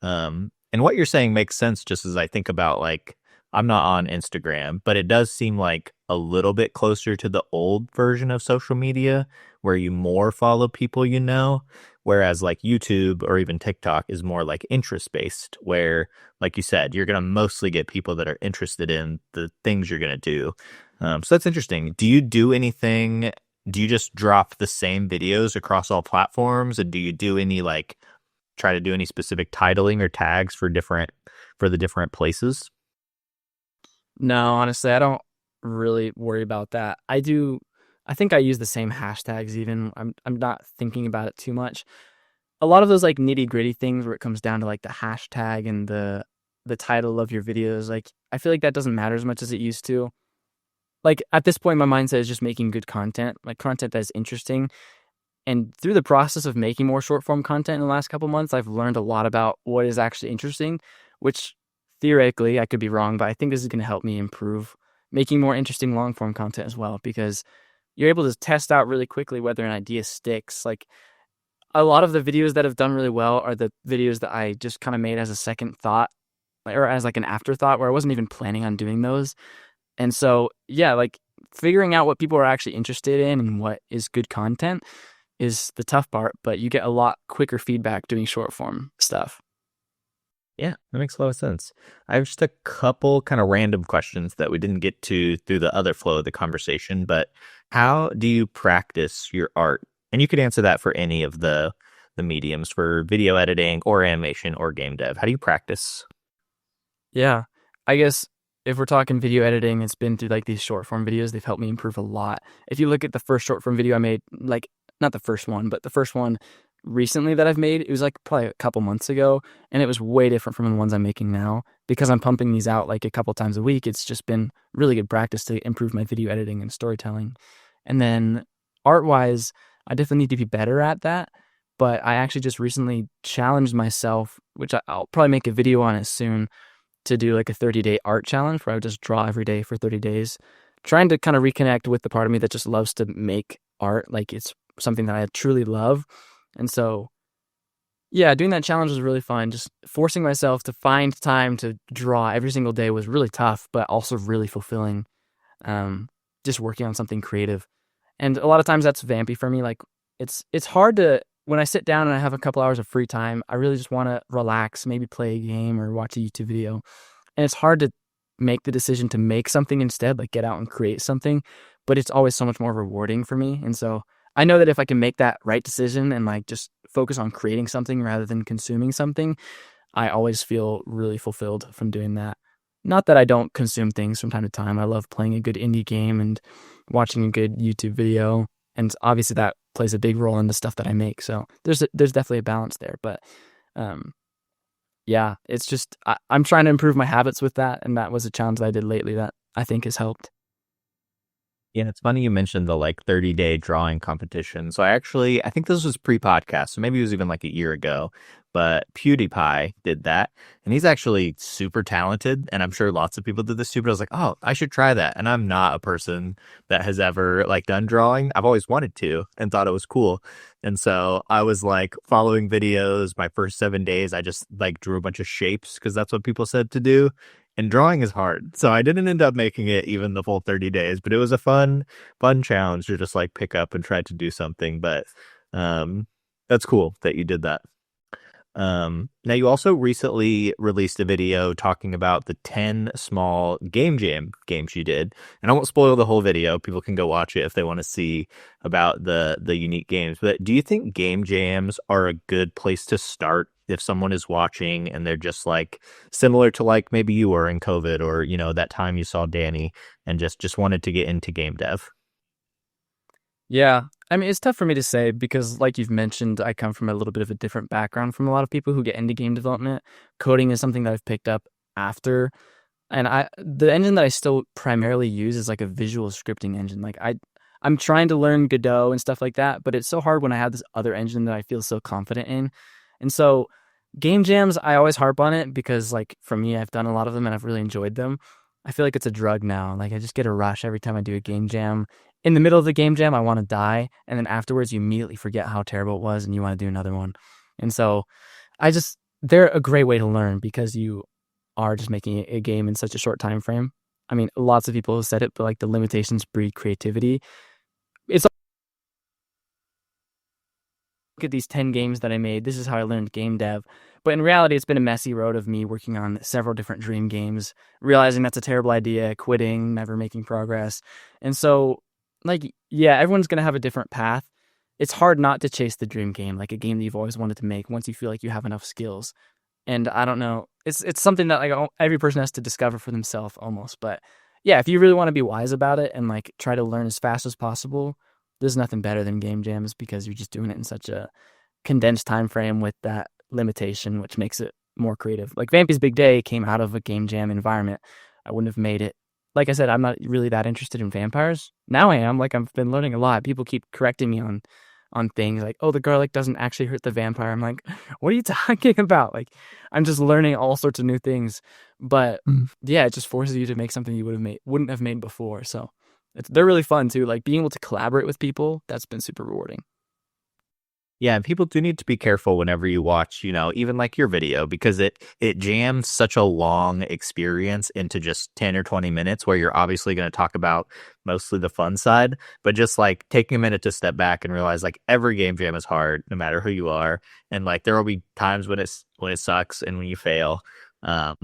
And what you're saying makes sense just as I think about like I'm not on Instagram, but it does seem like a little bit closer to the old version of social media where you more follow people you know, whereas like YouTube or even TikTok is more like interest based, where like you said, you're going to mostly get people that are interested in the things you're going to do. So that's interesting. Do you do anything? Do you just drop the same videos across all platforms? And do you do any like try to do any specific titling or tags for the different places? No, honestly, I don't really worry about that. I think I use the same hashtags even. I'm not thinking about it too much. A lot of those like nitty-gritty things where it comes down to like the hashtag and the title of your videos, like I feel like that doesn't matter as much as it used to. Like at this point my mindset is just making good content, like content that is interesting. And through the process of making more short form content in the last couple months, I've learned a lot about what is actually interesting, which theoretically I could be wrong, but I think this is going to help me improve making more interesting long form content as well, because you're able to test out really quickly whether an idea sticks. Like a lot of the videos that have done really well are the videos that I just kind of made as a second thought or as like an afterthought where I wasn't even planning on doing those. And so, yeah, like figuring out what people are actually interested in and what is good content is the tough part, but you get a lot quicker feedback doing short form stuff. Yeah, that makes a lot of sense. I have just a couple kind of random questions that we didn't get to through the other flow of the conversation, but how do you practice your art? And you could answer that for any of the mediums for video editing or animation or game dev. How do you practice? Yeah. I guess if we're talking video editing, it's been through like these short form videos. They've helped me improve a lot. If you look at the first short form video I made, like not the first one, but the first one recently that I've made, it was like probably a couple months ago, and it was way different from the ones I'm making now because I'm pumping these out like a couple times a week. It's just been really good practice to improve my video editing and storytelling. And then art wise, I definitely need to be better at that. But I actually just recently challenged myself, which I'll probably make a video on it soon, to do like a 30-day art challenge where I would just draw every day for 30 days, trying to kind of reconnect with the part of me that just loves to make art. Like it's something that I truly love. And so, yeah, doing that challenge was really fun. Just forcing myself to find time to draw every single day was really tough, but also really fulfilling. Just working on something creative. And a lot of times that's vampy for me. Like it's hard to, when I sit down and I have a couple hours of free time, I really just want to relax, maybe play a game or watch a YouTube video. And it's hard to make the decision to make something instead, like get out and create something, but it's always so much more rewarding for me. And so I know that if I can make that right decision and like just focus on creating something rather than consuming something, I always feel really fulfilled from doing that. Not that I don't consume things from time to time. I love playing a good indie game and watching a good YouTube video. And obviously that plays a big role in the stuff that I make. So there's definitely a balance there. But yeah, it's just I'm trying to improve my habits with that. And that was a challenge that I did lately that I think has helped. Yeah, it's funny you mentioned the like 30-day drawing competition. So I think this was pre-podcast, so maybe it was even like a year ago, but PewDiePie did that, and he's actually super talented, and I'm sure lots of people did this too, but I was like, oh, I should try that. And I'm not a person that has ever like done drawing. I've always wanted to and thought it was cool. And so I was like following videos. My first 7 days, I just like drew a bunch of shapes because that's what people said to do. And drawing is hard. So I didn't end up making it even the full 30 days, but it was a fun challenge to just like pick up and try to do something. But that's cool that you did that. Now you also recently released a video talking about the 10 small game jam games you did. And I won't spoil the whole video. People can go watch it if they want to see about the unique games. But do you think game jams are a good place to start if someone is watching and they're just like similar to like maybe you were in COVID or, you know, that time you saw Danny and just wanted to get into game dev? Yeah. I mean, it's tough for me to say because, like you've mentioned, I come from a little bit of a different background from a lot of people who get into game development. Coding is something that I've picked up after, and the engine that I still primarily use is like a visual scripting engine. Like I'm trying to learn Godot and stuff like that, but it's so hard when I have this other engine that I feel so confident in. And so game jams, I always harp on it because, like, for me, I've done a lot of them and I've really enjoyed them. I feel like it's a drug now. Like I just get a rush every time I do a game jam. In the middle of the game jam, I want to die, and then afterwards, you immediately forget how terrible it was, and you want to do another one. And so, they're a great way to learn because you are just making a game in such a short time frame. I mean, lots of people have said it, but like the limitations breed creativity. It's look at these 10 games that I made. This is how I learned game dev. But in reality, it's been a messy road of me working on several different dream games, realizing that's a terrible idea, quitting, never making progress. And so, like, yeah, everyone's going to have a different path. It's hard not to chase the dream game, like a game that you've always wanted to make once you feel like you have enough skills. And I don't know, it's something that like every person has to discover for themselves almost. But yeah, if you really want to be wise about it and like try to learn as fast as possible, there's nothing better than game jams because you're just doing it in such a condensed time frame with that limitation, which makes it more creative. Like Vampy's Big Day came out of a game jam environment. I wouldn't have made it. Like I said, I'm not really that interested in vampires. Now I am. Like I've been learning a lot. People keep correcting me on things like, oh, the garlic doesn't actually hurt the vampire. I'm like, what are you talking about? Like, I'm just learning all sorts of new things. But yeah, it just forces you to make something you wouldn't have made before. So they're really fun too. Like being able to collaborate with people, that's been super rewarding. Yeah, and people do need to be careful whenever you watch, even like your video, because it jams such a long experience into just 10 or 20 minutes where you're obviously going to talk about mostly the fun side, but just like taking a minute to step back and realize like every game jam is hard, no matter who you are. And like there will be times when it sucks and when you fail. So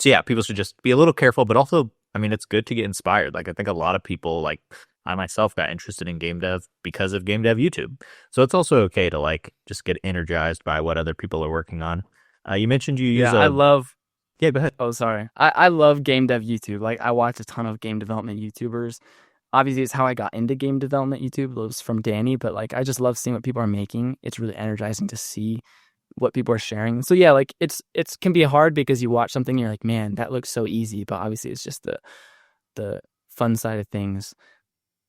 yeah, people should just be a little careful, but also, I mean, it's good to get inspired. Like I think a lot of people like I myself got interested in game dev because of game dev YouTube. So it's also okay to like just get energized by what other people are working on. You mentioned you use I love. Yeah, go ahead. Oh, sorry. I love game dev YouTube. Like I watch a ton of game development YouTubers. Obviously, it's how I got into game development YouTube. It was from Danny, but like I just love seeing what people are making. It's really energizing to see what people are sharing. So yeah, like it's can be hard because you watch something and you're like, man, that looks so easy. But obviously, it's just the fun side of things.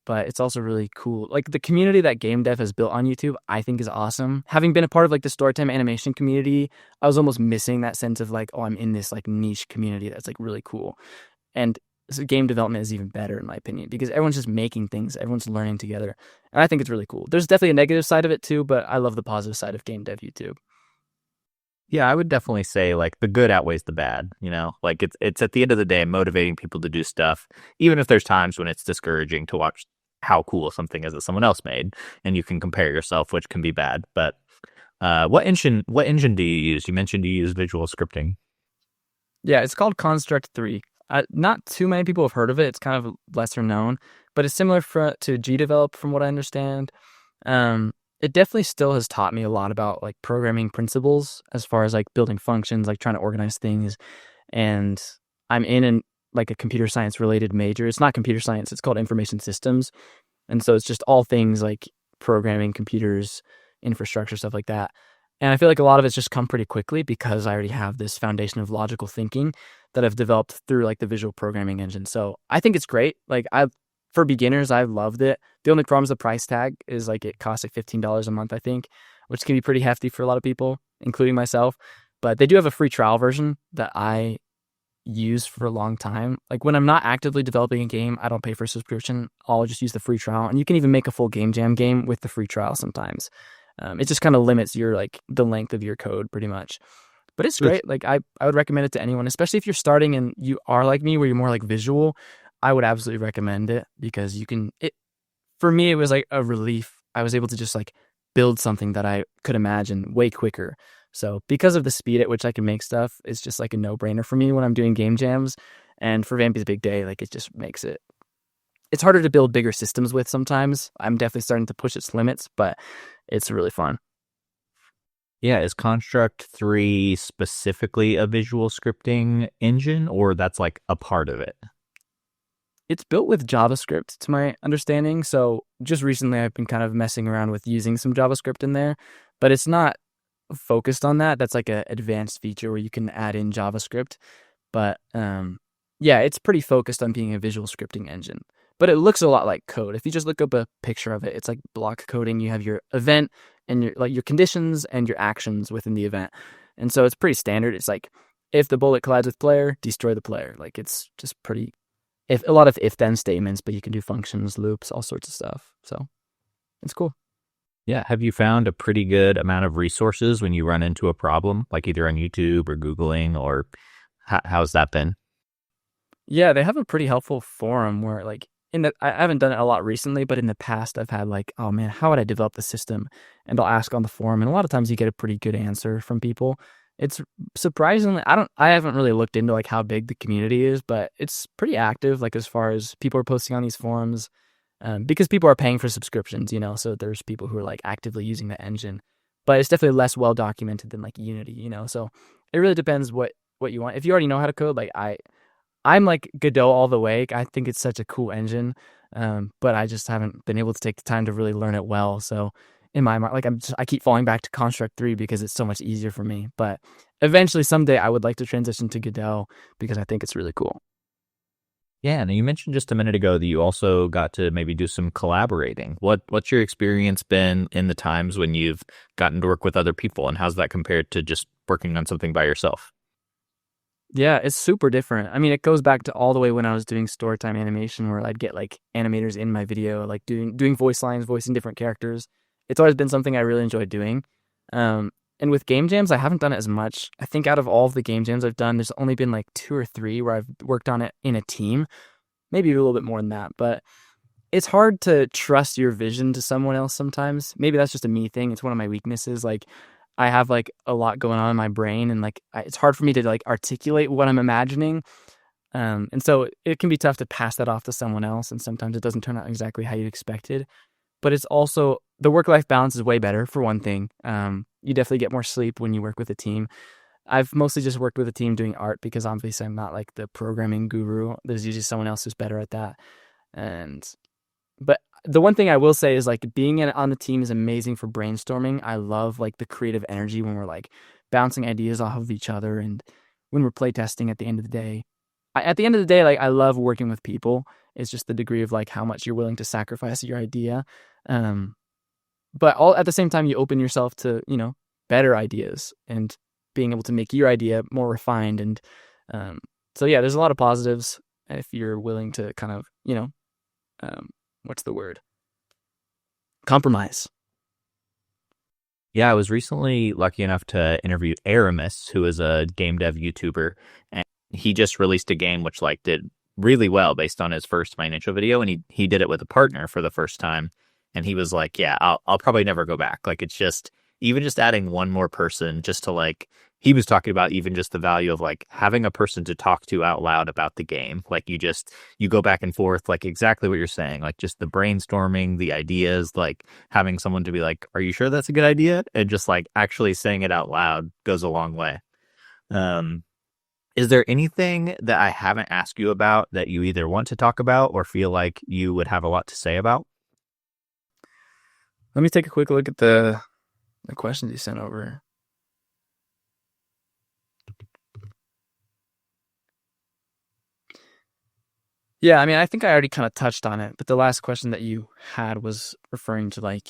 But it's also really cool. Like the community that game dev has built on YouTube, I think is awesome. Having been a part of like the Storytime animation community, I was almost missing that sense of like, oh, I'm in this like niche community that's like really cool. And so game development is even better in my opinion because everyone's just making things, everyone's learning together. And I think it's really cool. There's definitely a negative side of it too, but I love the positive side of game dev YouTube. Yeah, I would definitely say like the good outweighs the bad, Like it's at the end of the day motivating people to do stuff, even if there's times when it's discouraging to watch how cool something is that someone else made and you can compare yourself, which can be bad. But what engine do you use? You mentioned you use visual scripting. Yeah, it's called Construct 3. Not too many people have heard of it. It's kind of lesser known, but it's similar to GDevelop from what I understand. It definitely still has taught me a lot about like programming principles as far as like building functions, like trying to organize things. And I'm in like a computer science related major. It's not computer science. It's called information systems. And so it's just all things like programming, computers, infrastructure, stuff like that. And I feel like a lot of it's just come pretty quickly because I already have this foundation of logical thinking that I've developed through like the visual programming engine. So I think it's great. Like for beginners, I loved it. The only problem is the price tag is like it costs like $15 a month, I think, which can be pretty hefty for a lot of people, including myself. But they do have a free trial version that I use for a long time. Like when I'm not actively developing a game, I don't pay for a subscription. I'll just use the free trial. And you can even make a full game jam game with the free trial sometimes. It just kind of limits your like the length of your code pretty much. But it's great. Like I would recommend it to anyone, especially if you're starting and you are like me where you're more like visual. I would absolutely recommend it because for me, it was like a relief. I was able to just like build something that I could imagine way quicker. So because of the speed at which I can make stuff, it's just like a no-brainer for me when I'm doing game jams. And for Vampy's Big Day, like it just makes it's harder to build bigger systems with sometimes. I'm definitely starting to push its limits, but it's really fun. Yeah, is Construct 3 specifically a visual scripting engine, or that's like a part of it? It's built with JavaScript, to my understanding. So just recently, I've been kind of messing around with using some JavaScript in there, but it's not focused on that. That's like an advanced feature where you can add in JavaScript. But yeah, it's pretty focused on being a visual scripting engine. But it looks a lot like code. If you just look up a picture of it, it's like block coding. You have your event and your conditions and your actions within the event. And so it's pretty standard. It's like if the bullet collides with player, destroy the player. Like it's just pretty if a lot of if then statements, but you can do functions, loops, all sorts of stuff. So it's cool. Yeah. Have you found a pretty good amount of resources when you run into a problem, like either on YouTube or Googling, or how's that been? Yeah, they have a pretty helpful forum where like I haven't done it a lot recently, but in the past I've had like, oh man, how would I develop the system? And I'll ask on the forum, and a lot of times you get a pretty good answer from people. It's surprisingly, I haven't really looked into like how big the community is, but it's pretty active. Like as far as people are posting on these forums, because people are paying for subscriptions, so there's people who are like actively using the engine, but it's definitely less well documented than like Unity, So it really depends what you want. If you already know how to code, like I'm like Godot all the way. I think it's such a cool engine, but I just haven't been able to take the time to really learn it well. So in my mind, like I keep falling back to Construct 3 because it's so much easier for me. But eventually, someday, I would like to transition to Godot because I think it's really cool. Yeah, and you mentioned just a minute ago that you also got to maybe do some collaborating. What's your experience been in the times when you've gotten to work with other people, and how's that compared to just working on something by yourself? Yeah, it's super different. I mean, it goes back to all the way when I was doing Storytime animation, where I'd get like animators in my video, like doing voice lines, voicing different characters. It's always been something I really enjoyed doing. And with game jams, I haven't done it as much. I think out of all of the game jams I've done, there's only been like 2 or 3 where I've worked on it in a team, maybe a little bit more than that. But it's hard to trust your vision to someone else sometimes. Maybe that's just a me thing. It's one of my weaknesses. Like I have like a lot going on in my brain, and like it's hard for me to like articulate what I'm imagining. And so it can be tough to pass that off to someone else, and sometimes it doesn't turn out exactly how you expected. But it's also the work-life balance is way better for one thing. You definitely get more sleep when you work with a team. I've mostly just worked with a team doing art because obviously I'm not like the programming guru. There's usually someone else who's better at that. But the one thing I will say is like being on the team is amazing for brainstorming. I love like the creative energy when we're like bouncing ideas off of each other, and when we're playtesting at the end of the day. At the end of the day, like I love working with people. It's just the degree of like how much you're willing to sacrifice your idea. But all at the same time, you open yourself to, better ideas and being able to make your idea more refined. And so, yeah, there's a lot of positives if you're willing to kind of, what's the word? Compromise. Yeah, I was recently lucky enough to interview Aramis, who is a game dev YouTuber, and he just released a game which like did really well based on his first financial video, and he did it with a partner for the first time, and he was like, "Yeah, I'll probably never go back." Like it's just even just adding one more person just to like he was talking about even just the value of like having a person to talk to out loud about the game. Like you go back and forth, like exactly what you're saying, like just the brainstorming, the ideas, like having someone to be like, "Are you sure that's a good idea?" And just like actually saying it out loud goes a long way. Is there anything that I haven't asked you about that you either want to talk about or feel like you would have a lot to say about? Let me take a quick look at the questions you sent over. Yeah, I mean, I think I already kind of touched on it, but the last question that you had was referring to like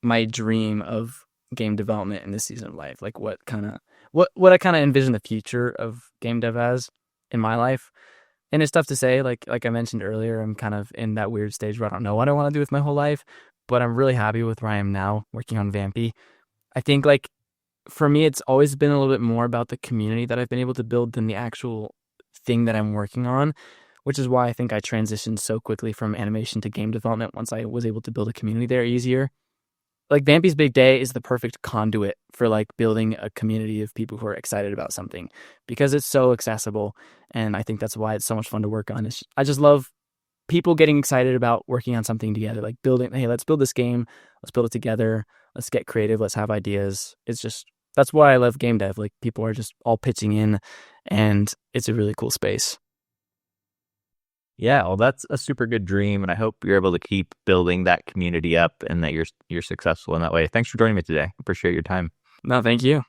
my dream of game development in this season of life, like what I kind of envision the future of game dev as in my life. And it's tough to say, like I mentioned earlier, I'm kind of in that weird stage where I don't know what I want to do with my whole life, but I'm really happy with where I am now working on Vampy. I think like for me, it's always been a little bit more about the community that I've been able to build than the actual thing that I'm working on, which is why I think I transitioned so quickly from animation to game development once I was able to build a community there easier. Like Vampy's Big Day is the perfect conduit for like building a community of people who are excited about something because it's so accessible. And I think that's why it's so much fun to work on. I just love people getting excited about working on something together, like building, hey, let's build this game. Let's build it together. Let's get creative. Let's have ideas. That's why I love game dev. Like people are just all pitching in, and it's a really cool space. Yeah, well, that's a super good dream, and I hope you're able to keep building that community up and that you're successful in that way. Thanks for joining me today. Appreciate your time. No, thank you.